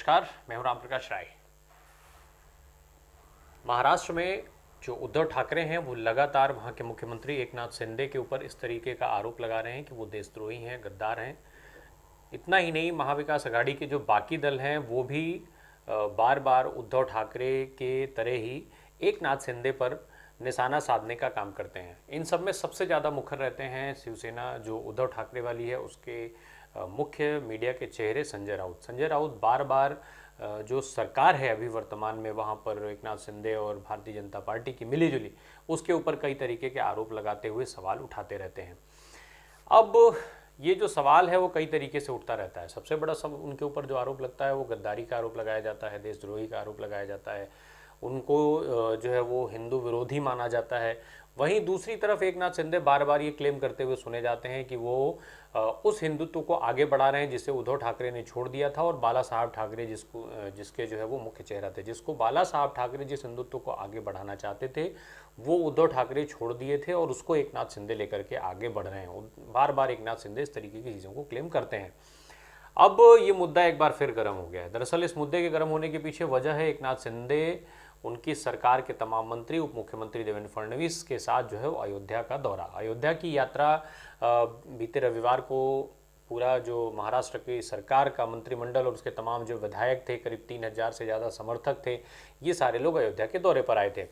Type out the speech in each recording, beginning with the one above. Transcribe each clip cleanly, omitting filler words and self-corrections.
नमस्कार, मैं हूं राम प्रकाश राय। महाराष्ट्र में जो उद्धव ठाकरे हैं वो लगातार वहां के मुख्यमंत्री एकनाथ शिंदे के ऊपर इस तरीके का आरोप लगा रहे हैं कि वो देशद्रोही हैं, गद्दार हैं। इतना ही नहीं, महाविकास अघाड़ी के जो बाकी दल हैं वो भी बार बार उद्धव ठाकरे के तरह ही एकनाथ शिंदे पर निशाना साधने का काम करते हैं। इन सब में सबसे ज़्यादा मुखर रहते हैं शिवसेना जो उद्धव ठाकरे वाली है उसके मुख्य मीडिया के चेहरे संजय राउत। संजय राउत बार बार जो सरकार है अभी वर्तमान में वहाँ पर एकनाथ शिंदे और भारतीय जनता पार्टी की मिलीजुली उसके ऊपर कई तरीके के आरोप लगाते हुए सवाल उठाते रहते हैं। अब ये जो सवाल है वो कई तरीके से उठता रहता है। सबसे बड़ा सब उनके ऊपर जो आरोप लगता है वो गद्दारी का आरोप लगाया जाता है, देशद्रोही का आरोप लगाया जाता है, उनको जो है वो हिंदू विरोधी माना जाता है। वहीं दूसरी तरफ एकनाथ शिंदे बार बार ये क्लेम करते हुए सुने जाते हैं कि वो उस हिंदुत्व को आगे बढ़ा रहे हैं जिसे उद्धव ठाकरे ने छोड़ दिया था, और बाला साहब ठाकरे जिसके जो है वो मुख्य चेहरा थे, जिसको बाला साहब ठाकरे जिस हिंदुत्व को आगे बढ़ाना चाहते थे वो उद्धव ठाकरे छोड़ दिए थे और उसको एकनाथ शिंदे लेकर के आगे बढ़ रहे हैं। बार बार एकनाथ शिंदे इस तरीके की चीज़ों को क्लेम करते हैं। अब ये मुद्दा एक बार फिर गर्म हो गया है। दरअसल इस मुद्दे के गर्म होने के पीछे वजह है एकनाथ शिंदे उनकी सरकार के तमाम मंत्री, उप मुख्यमंत्री देवेंद्र फडणवीस के साथ जो है वो अयोध्या का दौरा, अयोध्या की यात्रा बीते रविवार को पूरा जो महाराष्ट्र की सरकार का मंत्रिमंडल और उसके तमाम जो विधायक थे, करीब 3,000 से ज़्यादा समर्थक थे, ये सारे लोग अयोध्या के दौरे पर आए थे।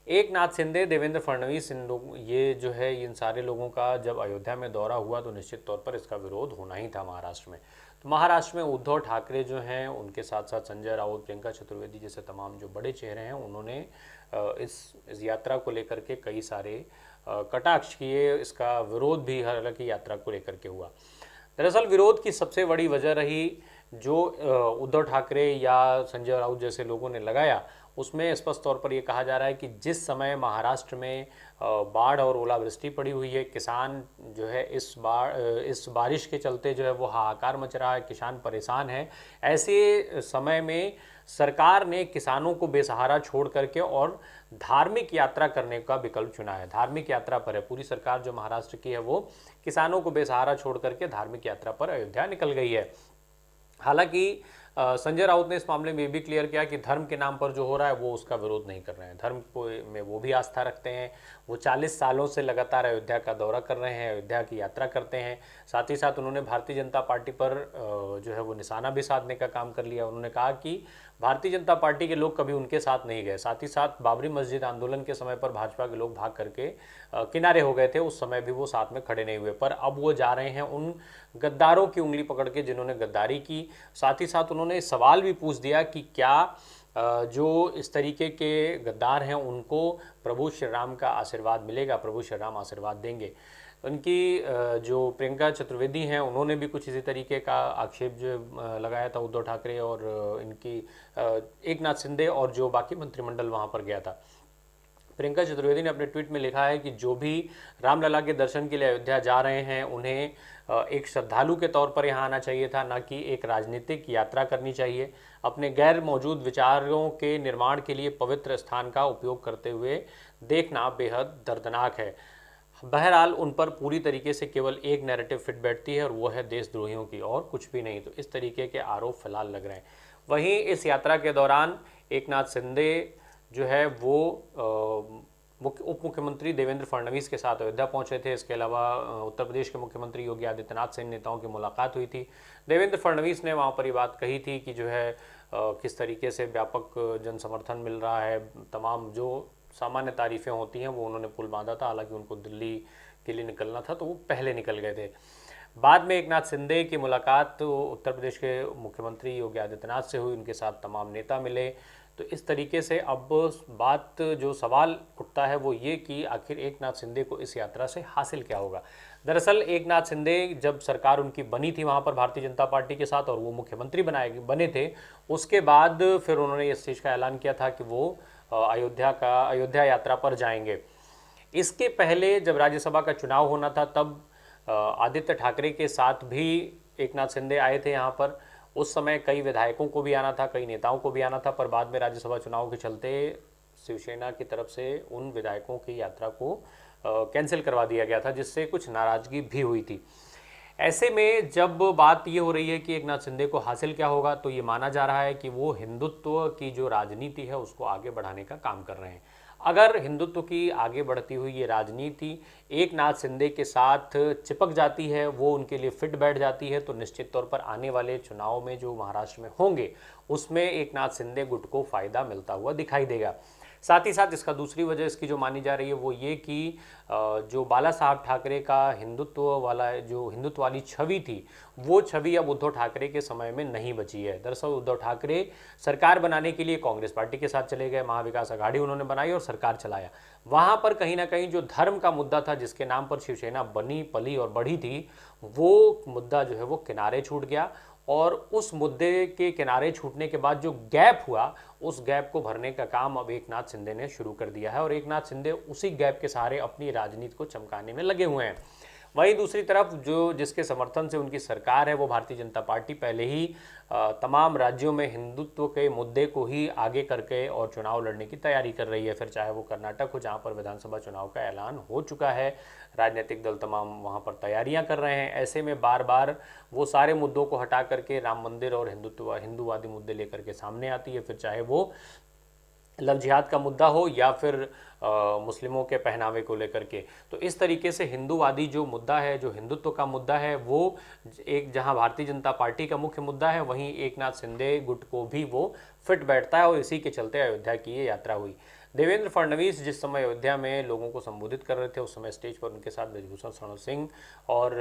एकनाथ शिंदे, देवेंद्र फडणवीस, इन लोग ये जो है इन सारे लोगों का जब अयोध्या में दौरा हुआ तो निश्चित तौर पर इसका विरोध होना ही था महाराष्ट्र में। तो महाराष्ट्र में उद्धव ठाकरे जो हैं उनके साथ साथ संजय राउत, प्रियंका चतुर्वेदी जैसे तमाम जो बड़े चेहरे हैं उन्होंने इस यात्रा को लेकर के कई सारे कटाक्ष किए। इसका विरोध भी हालांकि यात्रा को लेकर के हुआ। दरअसल विरोध की सबसे बड़ी वजह रही जो उद्धव ठाकरे या संजय राउत जैसे लोगों ने लगाया, उसमें स्पष्ट तौर पर यह कहा जा रहा है कि जिस समय महाराष्ट्र में बाढ़ और ओलावृष्टि पड़ी हुई है, किसान जो है इस बारिश के चलते जो है वो हाहाकार मच रहा है, किसान परेशान है। ऐसे समय में सरकार ने किसानों को बेसहारा छोड़ करके और धार्मिक यात्रा करने का विकल्प चुना है। धार्मिक यात्रा पर है पूरी सरकार जो महाराष्ट्र की है, वो किसानों को बेसहारा छोड़ करके धार्मिक यात्रा पर अयोध्या निकल गई है। हालांकि संजय राउत ने इस मामले में भी क्लियर किया कि धर्म के नाम पर जो हो रहा है वो उसका विरोध नहीं कर रहे हैं, धर्म को में वो भी आस्था रखते हैं। वो 40 सालों से लगातार अयोध्या का दौरा कर रहे हैं, अयोध्या की यात्रा करते हैं। साथ ही साथ उन्होंने भारतीय जनता पार्टी पर जो है वो निशाना भी साधने का काम कर लिया। उन्होंने कहा कि भारतीय जनता पार्टी के लोग कभी उनके साथ नहीं गए। साथ ही साथ बाबरी मस्जिद आंदोलन के समय पर भाजपा के लोग भाग करके किनारे हो गए थे, उस समय भी वो साथ में खड़े नहीं हुए, पर अब वो जा रहे हैं उन गद्दारों की उंगली पकड़ के जिन्होंने गद्दारी की। साथ ही साथ उन्होंने सवाल भी पूछ दिया कि क्या जो इस तरीके के गद्दार हैं उनको प्रभु श्री राम का आशीर्वाद मिलेगा, प्रभु श्री राम आशीर्वाद देंगे। उनकी जो प्रियंका चतुर्वेदी हैं उन्होंने भी कुछ इसी तरीके का आक्षेप जो लगाया था उद्धव ठाकरे और इनकी एकनाथ शिंदे और जो बाकी मंत्रिमंडल वहाँ पर गया था। प्रियंका चतुर्वेदी ने अपने ट्वीट में लिखा है कि जो भी रामलला के दर्शन के लिए अयोध्या जा रहे हैं उन्हें एक श्रद्धालु के तौर पर यहाँ आना चाहिए था, ना कि एक राजनीतिक यात्रा करनी चाहिए। अपने गैर मौजूद विचारों के निर्माण के लिए पवित्र स्थान का उपयोग करते हुए देखना बेहद दर्दनाक है। बहरहाल उन पर पूरी तरीके से केवल एक नैरेटिव फिट बैठती है और वो है देशद्रोहियों की, और कुछ भी नहीं। तो इस तरीके के आरोप फिलहाल लग रहे हैं। वहीं इस यात्रा के दौरान एकनाथ शिंदे जो है वो उप मुख्यमंत्री देवेंद्र फडणवीस के साथ अयोध्या पहुंचे थे। इसके अलावा उत्तर प्रदेश के मुख्यमंत्री योगी आदित्यनाथ से इन नेताओं की मुलाकात हुई थी। देवेंद्र फडणवीस ने वहां पर ये बात कही थी कि जो है किस तरीके से व्यापक जन समर्थन मिल रहा है, तमाम जो सामान्य तारीफें होती हैं वो उन्होंने पुल बांधा था। हालांकि उनको दिल्ली के लिए निकलना था तो वो पहले निकल गए थे। बाद में एकनाथ शिंदे की मुलाकात उत्तर प्रदेश के मुख्यमंत्री योगी आदित्यनाथ से हुई, उनके साथ तमाम नेता मिले। तो इस तरीके से अब बात जो सवाल उठता है वो ये कि आखिर एकनाथ शिंदे को इस यात्रा से हासिल क्या होगा। दरअसल एकनाथ शिंदे जब सरकार उनकी बनी थी वहाँ पर भारतीय जनता पार्टी के साथ और वो मुख्यमंत्री बने थे, उसके बाद फिर उन्होंने इस चीज़ का ऐलान किया था कि वो अयोध्या यात्रा पर जाएंगे। इसके पहले जब राज्यसभा का चुनाव होना था तब आदित्य ठाकरे के साथ भी एकनाथ शिंदे आए थे यहाँ पर। उस समय कई विधायकों को भी आना था, कई नेताओं को भी आना था, पर बाद में राज्यसभा चुनाव के चलते शिवसेना की तरफ से उन विधायकों की यात्रा को कैंसिल करवा दिया गया था, जिससे कुछ नाराजगी भी हुई थी। ऐसे में जब बात ये हो रही है कि एकनाथ शिंदे को हासिल क्या होगा, तो ये माना जा रहा है कि वो हिंदुत्व की जो राजनीति है उसको आगे बढ़ाने का काम कर रहे हैं। अगर हिंदुत्व की आगे बढ़ती हुई ये राजनीति एक नाथ शिंदे के साथ चिपक जाती है, वो उनके लिए फिट बैठ जाती है, तो निश्चित तौर पर आने वाले चुनाव में जो महाराष्ट्र में होंगे उसमें एक नाथ शिंदे गुट को फायदा मिलता हुआ दिखाई देगा। साथ ही साथ इसका दूसरी वजह इसकी जो मानी जा रही है वो ये कि जो बाला साहब ठाकरे का हिंदुत्व वाला जो हिंदुत्व वाली छवि थी, वो छवि अब उद्धव ठाकरे के समय में नहीं बची है। दरअसल उद्धव ठाकरे सरकार बनाने के लिए कांग्रेस पार्टी के साथ चले गए, महाविकास आघाड़ी उन्होंने बनाई और सरकार चलाया। वहाँ पर कहीं ना कहीं जो धर्म का मुद्दा था, जिसके नाम पर शिवसेना बनी पली और बढ़ी थी, वो मुद्दा जो है वो किनारे छूट गया। और उस मुद्दे के किनारे छूटने के बाद जो गैप हुआ, उस गैप को भरने का काम अब एक नाथ शिंदे ने शुरू कर दिया है और एक नाथ शिंदे उसी गैप के सहारे अपनी राजनीति को चमकाने में लगे हुए हैं। वहीं दूसरी तरफ जो जिसके समर्थन से उनकी सरकार है, वो भारतीय जनता पार्टी पहले ही तमाम राज्यों में हिंदुत्व के मुद्दे को ही आगे करके और चुनाव लड़ने की तैयारी कर रही है। फिर चाहे वो कर्नाटक हो, जहां पर विधानसभा चुनाव का ऐलान हो चुका है, राजनीतिक दल तमाम वहां पर तैयारियां कर रहे हैं। ऐसे में बार बार वो सारे मुद्दों को हटा करके राम मंदिर और हिंदुवादी मुद्दे लेकर के सामने आती है। फिर चाहे वो लव जिहाद का मुद्दा हो या फिर मुस्लिमों के पहनावे को लेकर के, तो इस तरीके से हिंदूवादी जो मुद्दा है, जो हिंदुत्व का मुद्दा है, वो एक जहां भारतीय जनता पार्टी का मुख्य मुद्दा है, वहीं एक नाथ शिंदे गुट को भी वो फिट बैठता है और इसी के चलते अयोध्या की ये यात्रा हुई। देवेंद्र फडणवीस जिस समय अयोध्या में लोगों को संबोधित कर रहे थे, उस समय स्टेज पर उनके साथ ब्रजभूषण शरण सिंह और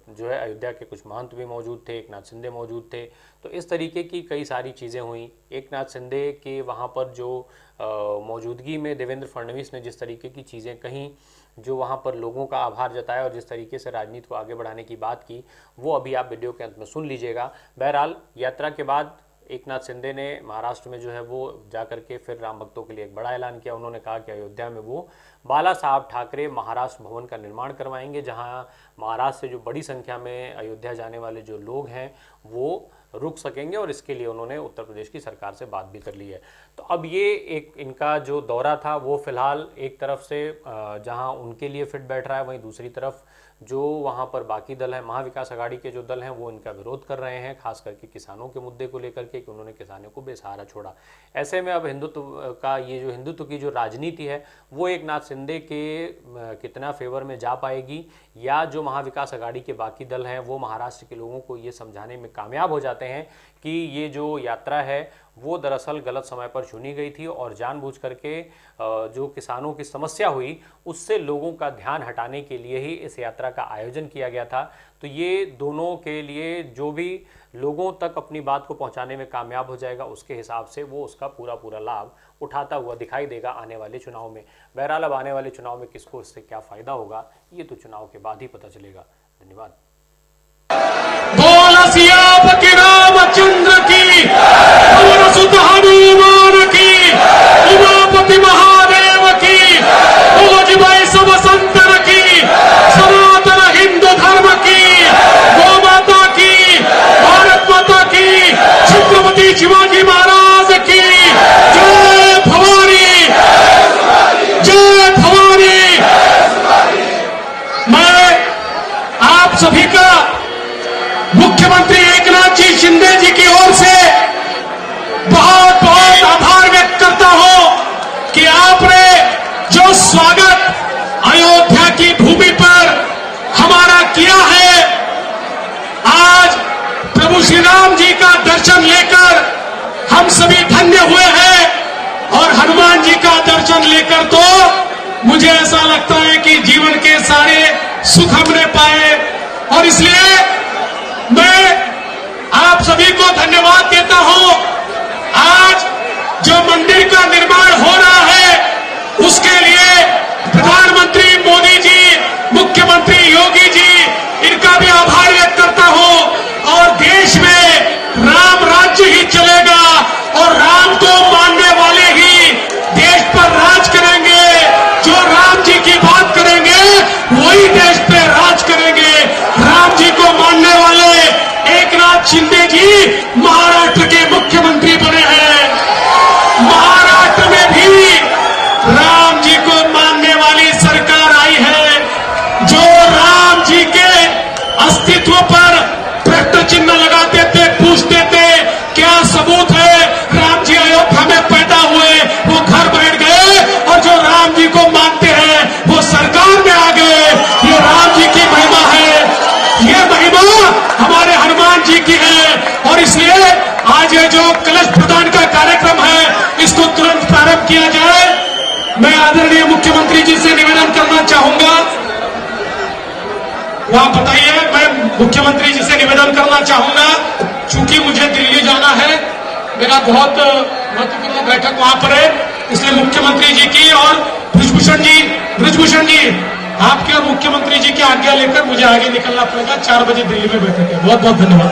जो है अयोध्या के कुछ महंत भी मौजूद थे, एक नाथ शिंदे मौजूद थे। तो इस तरीके की कई सारी चीज़ें हुई। एक नाथ शिंदे के वहाँ पर जो मौजूदगी में देवेंद्र फडणवीस ने जिस तरीके की चीज़ें कहीं, जो वहाँ पर लोगों का आभार जताया और जिस तरीके से राजनीति को आगे बढ़ाने की बात की, वो अभी आप वीडियो के अंत में सुन लीजिएगा। बहरहाल यात्रा के बाद एक नाथ शिंदे ने महाराष्ट्र में जो है वो जाकर के फिर राम भक्तों के लिए एक बड़ा ऐलान किया। उन्होंने कहा कि अयोध्या में वो बाला साहब ठाकरे महाराष्ट्र भवन का निर्माण करवाएंगे, जहां महाराष्ट्र से जो बड़ी संख्या में अयोध्या जाने वाले जो लोग हैं वो रुक सकेंगे और इसके लिए उन्होंने उत्तर प्रदेश की सरकार से बात भी कर ली है। तो अब ये एक इनका जो दौरा था वो फिलहाल एक तरफ से जहां उनके लिए फिट बैठ रहा है, वहीं दूसरी तरफ जो वहां पर बाकी दल हैं, महाविकास आघाड़ी के जो दल हैं, वो इनका विरोध कर रहे हैं, खास करके किसानों के मुद्दे को लेकर के कि उन्होंने किसानों को बेसहारा छोड़ा। ऐसे में अब हिंदुत्व का ये जो हिंदुत्व की जो राजनीति है वो एक नाथ शिंदे के कितना फेवर में जा पाएगी, या जो महाविकास आघाड़ी के बाकी दल हैं वो महाराष्ट्र के लोगों को ये समझाने में कामयाब हो जाते हैं कि ये जो यात्रा है वो दरअसल गलत समय पर चुनी गई थी और जानबूझ करके जो किसानों की समस्या हुई उससे लोगों का ध्यान हटाने के लिए ही इस यात्रा का आयोजन किया गया था। तो ये दोनों के लिए जो भी लोगों तक अपनी बात को पहुंचाने में कामयाब हो जाएगा, उसके हिसाब से वो उसका पूरा लाभ उठाता हुआ दिखाई देगा आने वाले चुनाव में। बहरहाल अब आने वाले चुनाव में किसको इससे क्या फायदा होगा, ये तो चुनाव के बाद ही पता चलेगा। धन्यवाद। बोल सियापति रामचंद्र की, पवन सुत हनुमान की, उमापति महादेव की, बोल वैष्णव संतर की, सनातन हिंदू धर्म की, गौ माता की, भारत माता की, छत्रपति शिवाजी महाराज की जय भवानी, जय भवानी। मैं आप सभी का मुख्यमंत्री एकनाथ जी शिंदे जी की ओर से बहुत बहुत आभार व्यक्त करता हूं कि आपने जो स्वागत अयोध्या की भूमि पर हमारा किया है। आज प्रभु श्री राम जी का दर्शन लेकर हम सभी धन्य हुए हैं और हनुमान जी का दर्शन लेकर तो मुझे ऐसा लगता है कि जीवन के सारे सुख हमने पाए। और इसलिए मैं आप सभी को धन्यवाद देता हूं। आज जो मंदिर का निर्माण हो रहा है उसके लिए प्रधानमंत्री मोदी जी, मुख्यमंत्री योगी जी, इनका भी आभार व्यक्त करता हूं। और देश में राम राज्य ही चलेगा और राम को मानने वाले ही देश पर राज करेंगे। जो राम जी की बात करेंगे वही देश पे राज करेंगे। राम जी को मानने वाले एकनाथ शिंदे जी महाराष्ट्र के मुख्यमंत्री बने हैं। महाराष्ट्र में भी राम जी को कलश प्रदान का कार्यक्रम है, इसको तुरंत प्रारंभ किया जाए। मैं आदरणीय मुख्यमंत्री जी से निवेदन करना चाहूंगा, वहां बताइए, मैं मुख्यमंत्री जी से निवेदन करना चाहूंगा, चूंकि मुझे दिल्ली जाना है, मेरा बहुत महत्वपूर्ण बैठक वहां पर है, इसलिए मुख्यमंत्री जी की और ब्रिजभूषण जी आपके और मुख्यमंत्री जी की आज्ञा लेकर मुझे आगे निकलना पड़ेगा। 4 बजे दिल्ली में बैठक है। बहुत बहुत धन्यवाद।